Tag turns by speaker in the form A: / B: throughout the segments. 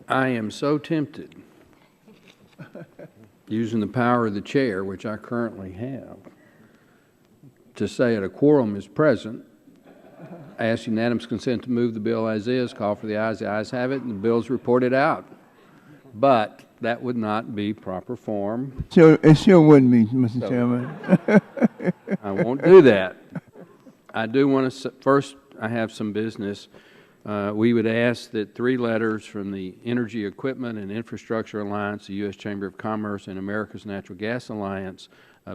A: I am so tempted, using the power of the chair, which I currently have, to say that a quorum is present. I ask unanimous consent to move the bill as is. Call for the ayes. The ayes have it, and the bill is reported out. But that would not be proper form.
B: It sure wouldn't be, Mr. Chairman.
A: I won't do that. I do want to, first, I have some business. We would ask that 3 letters from the Energy Equipment and Infrastructure Alliance, the U.S. Chamber of Commerce, and America's Natural Gas Alliance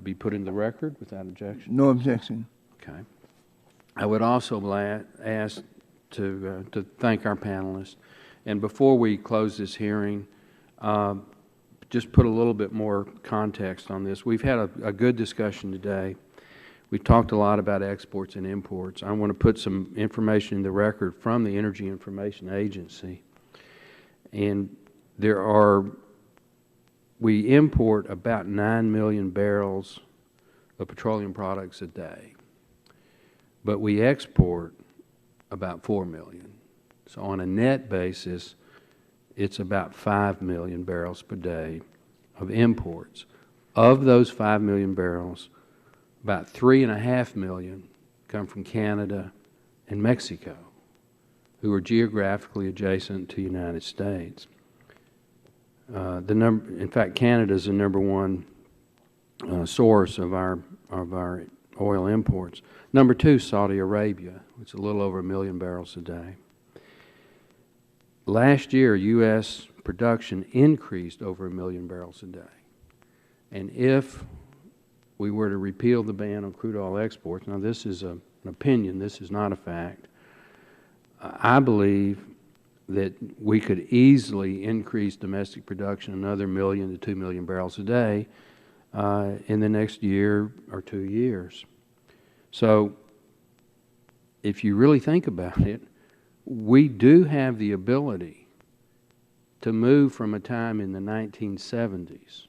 A: be put in the record without objection.
B: No objection.
A: Okay. I would also ask to thank our panelists. And before we close this hearing, just put a little bit more context on this. We've had a good discussion today. We've talked a lot about exports and imports. I want to put some information in the record from the Energy Information Agency. And we import about 9 million barrels of petroleum products a day, but we export about 4 million. So on a net basis, it's about 5 million barrels per day of imports. Of those 5 million barrels, about 3.5 million come from Canada and Mexico, who are geographically adjacent to the United States. In fact, Canada is the #1 source of our oil imports. #2, Saudi Arabia, which is a little over 1 million barrels a day. Last year, U.S. production increased over 1 million barrels a day. And if we were to repeal the ban on crude oil exports, now this is an opinion, this is not a fact, I believe that we could easily increase domestic production another 1 million to 2 million barrels a day in the next year or 2 years. So if you really think about it, we do have the ability to move from a time in the 1970s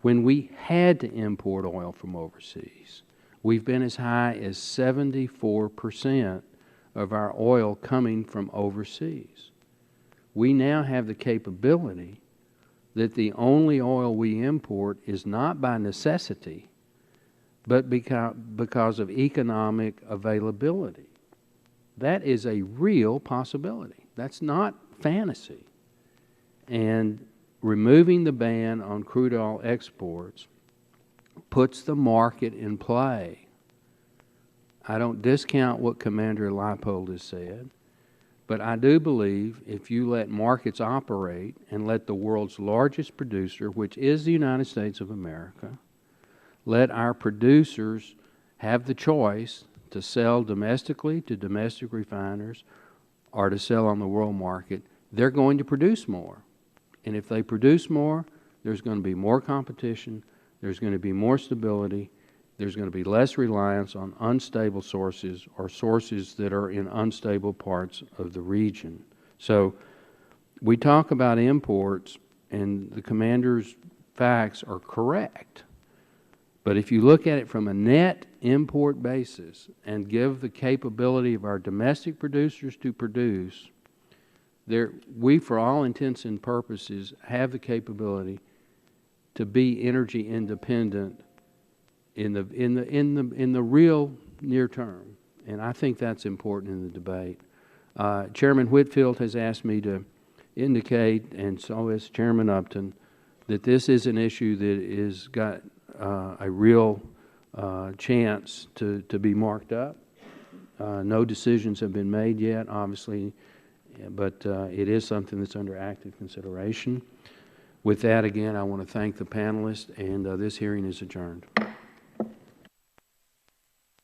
A: when we had to import oil from overseas. We've been as high as 74% of our oil coming from overseas. We now have the capability that the only oil we import is not by necessity, but because of economic availability. That is a real possibility. That's not fantasy. And removing the ban on crude oil exports puts the market in play. I don't discount what Commander Leipold has said, but I do believe if you let markets operate and let the world's largest producer, which is the United States of America, let our producers have the choice to sell domestically to domestic refiners or to sell on the world market, they're going to produce more. And if they produce more, there's going to be more competition, there's going to be more stability, there's going to be less reliance on unstable sources or sources that are in unstable parts of the region. So we talk about imports, and the Commander's facts are correct. But if you look at it from a net import basis and give the capability of our domestic producers to produce, we, for all intents and purposes, have the capability to be energy independent in the real near term, and I think that's important in the debate. Chairman Whitfield has asked me to indicate, and so has Chairman Upton, that this is an issue that is got a real chance to be marked up. No decisions have been made yet, obviously, but it is something that's under active consideration. With that, again, I want to thank the panelists, and this hearing is adjourned.